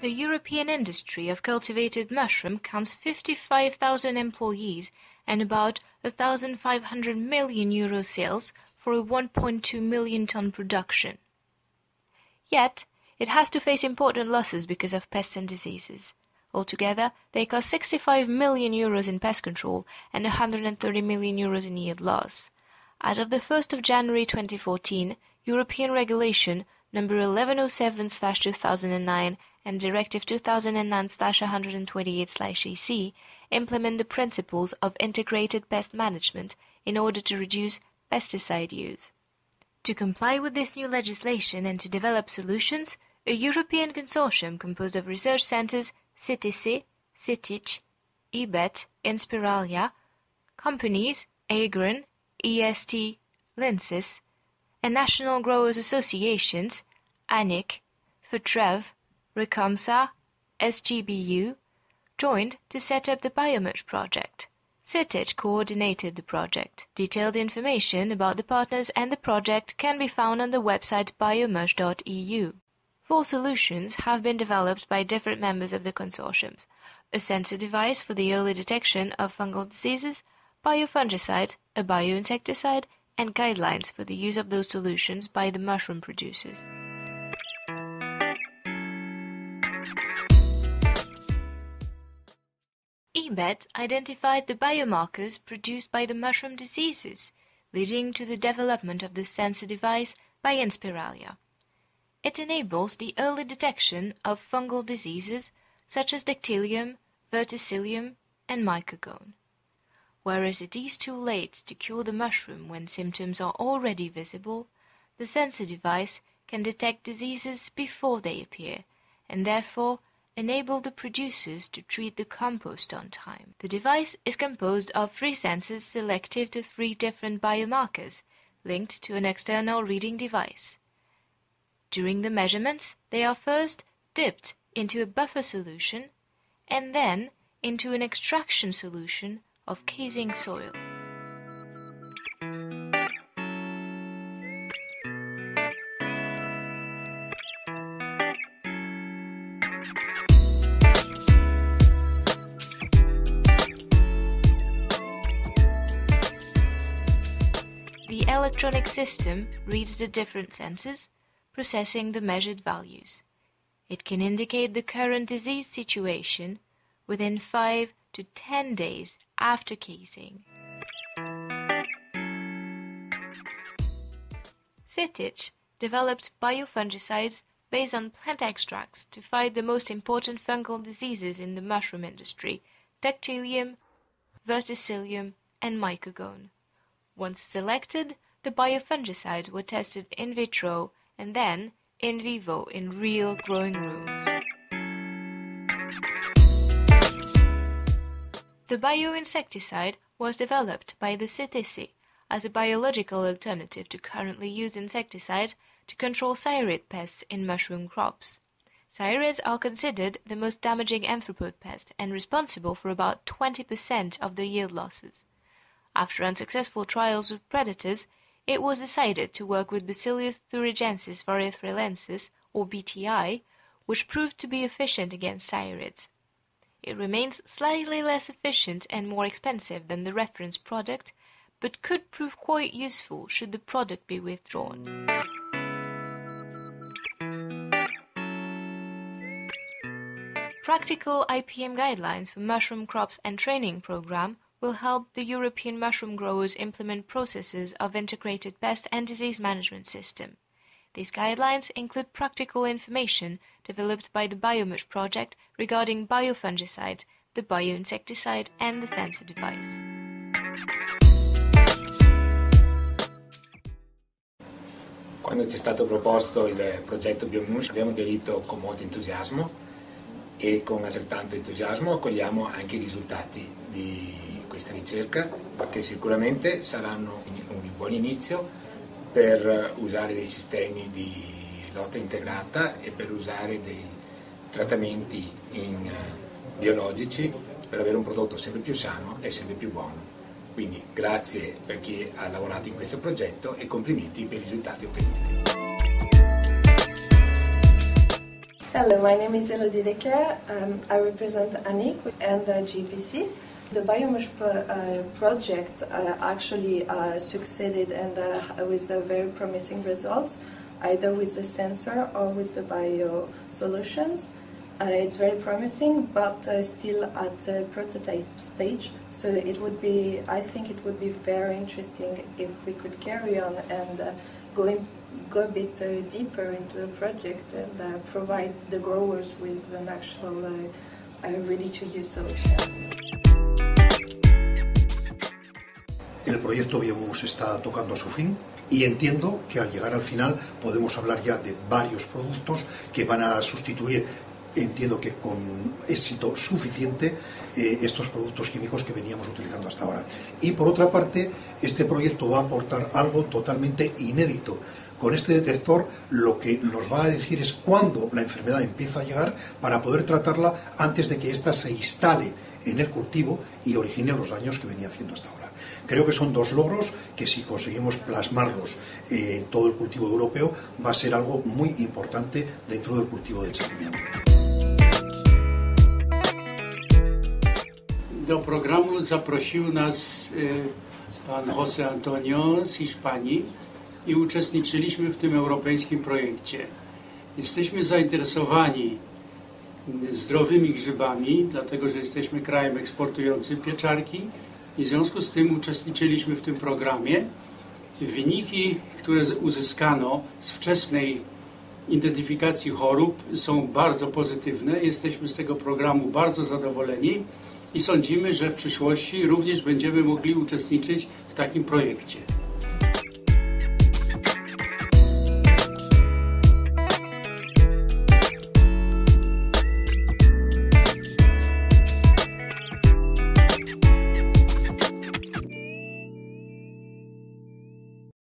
The European industry of cultivated mushroom counts 55,000 employees and about 1,500 million euro sales for a 1.2 million ton production. Yet, it has to face important losses because of pests and diseases. Altogether, they cost 65 million euros in pest control and 130 million euros in yield loss. As of the 1st of January 2014, European Regulation number 1107/2009 and Directive 2009/128/EC implement the principles of integrated pest management in order to reduce pesticide use. To comply with this new legislation and to develop solutions, a European consortium composed of research centers CTC, CITIC, EBET, Inspiralia, companies Agron, EST, Lindsys, and national growers associations ANIC, FETREV, RECOMSA, SGBU, joined to set up the BioMush project. CITIC coordinated the project. Detailed information about the partners and the project can be found on the website biomush.eu. 4 solutions have been developed by different members of the consortiums: a sensor device for the early detection of fungal diseases, bio-fungicide, a bio-insecticide, and guidelines for the use of those solutions by the mushroom producers. EBET identified the biomarkers produced by the mushroom diseases, leading to the development of the sensor device by Inspiralia. It enables the early detection of fungal diseases such as Dactylium, Verticillium, and Mycogone. Whereas it is too late to cure the mushroom when symptoms are already visible, the sensor device can detect diseases before they appear, and therefore enable the producers to treat the compost on time. The device is composed of 3 sensors selective to 3 different biomarkers, linked to an external reading device. During the measurements, they are first dipped into a buffer solution and then into an extraction solution of casing soil. The electronic system reads the different sensors, processing the measured values. It can indicate the current disease situation within 5 to 10 days after casing. CITIC developed bio-fungicides based on plant extracts to fight the most important fungal diseases in the mushroom industry: Dactylium, Verticillium, and Mycogone. Once selected, the biofungicides were tested in vitro and then in vivo in real growing rooms. The bio-insecticide was developed by the CTC as a biological alternative to currently used insecticides to control sciarid pests in mushroom crops. Sciarids are considered the most damaging arthropod pest and responsible for about 20% of the yield losses. After unsuccessful trials with predators, it was decided to work with Bacillus thuringiensis variothriensis, or BTI, which proved to be efficient against sciarids. It remains slightly less efficient and more expensive than the reference product, but could prove quite useful should the product be withdrawn. Practical IPM guidelines for mushroom crops and training program will help the European mushroom growers implement processes of integrated pest and disease management system. These guidelines include practical information developed by the BioMush project regarding biofungicide, the bio-insecticide, and the sensor device. Quando ci è stato proposto il progetto BioMush abbiamo aderito con molto entusiasmo e con altrettanto entusiasmo accogliamo anche i risultati di questa ricerca, che sicuramente saranno un buon inizio per usare dei sistemi di lotta integrata e per usare dei trattamenti biologici per avere un prodotto sempre più sano e sempre più buono. Quindi grazie per chi ha lavorato in questo progetto e complimenti per i risultati ottenuti. Hello, my name is Elodie Decker. I represent ANIC and GPC. The BioMush project actually succeeded and with very promising results, either with the sensor or with the bio solutions. It's very promising, but still at the prototype stage. So I think it would be very interesting if we could carry on and go a bit deeper into the project and provide the growers with an actual ready-to-use solution. El proyecto BioMush está tocando a su fin y entiendo que al llegar al final podemos hablar ya de varios productos que van a sustituir, entiendo que con éxito suficiente, estos productos químicos que veníamos utilizando hasta ahora. Y por otra parte, este proyecto va a aportar algo totalmente inédito. Con este detector lo que nos va a decir es cuándo la enfermedad empieza a llegar para poder tratarla antes de que ésta se instale en el cultivo y origine los daños que venía haciendo hasta ahora. Creo que son dos logros que, si conseguimos plasmarlos en todo el cultivo europeo, va a ser algo muy importante dentro del cultivo del champiñón. Do programu zaprosił nas pan José Antonio z Hiszpanii i uczestniczyliśmy w tym europejskim projekcie. Jesteśmy zainteresowani zdrowymi grzybami, dlatego że jesteśmy krajem eksportującym pieczarki i w związku z tym uczestniczyliśmy w tym programie. Wyniki, które uzyskano z wczesnej identyfikacji chorób, są bardzo pozytywne. Jesteśmy z tego programu bardzo zadowoleni i sądzimy, że w przyszłości również będziemy mogli uczestniczyć w takim projekcie.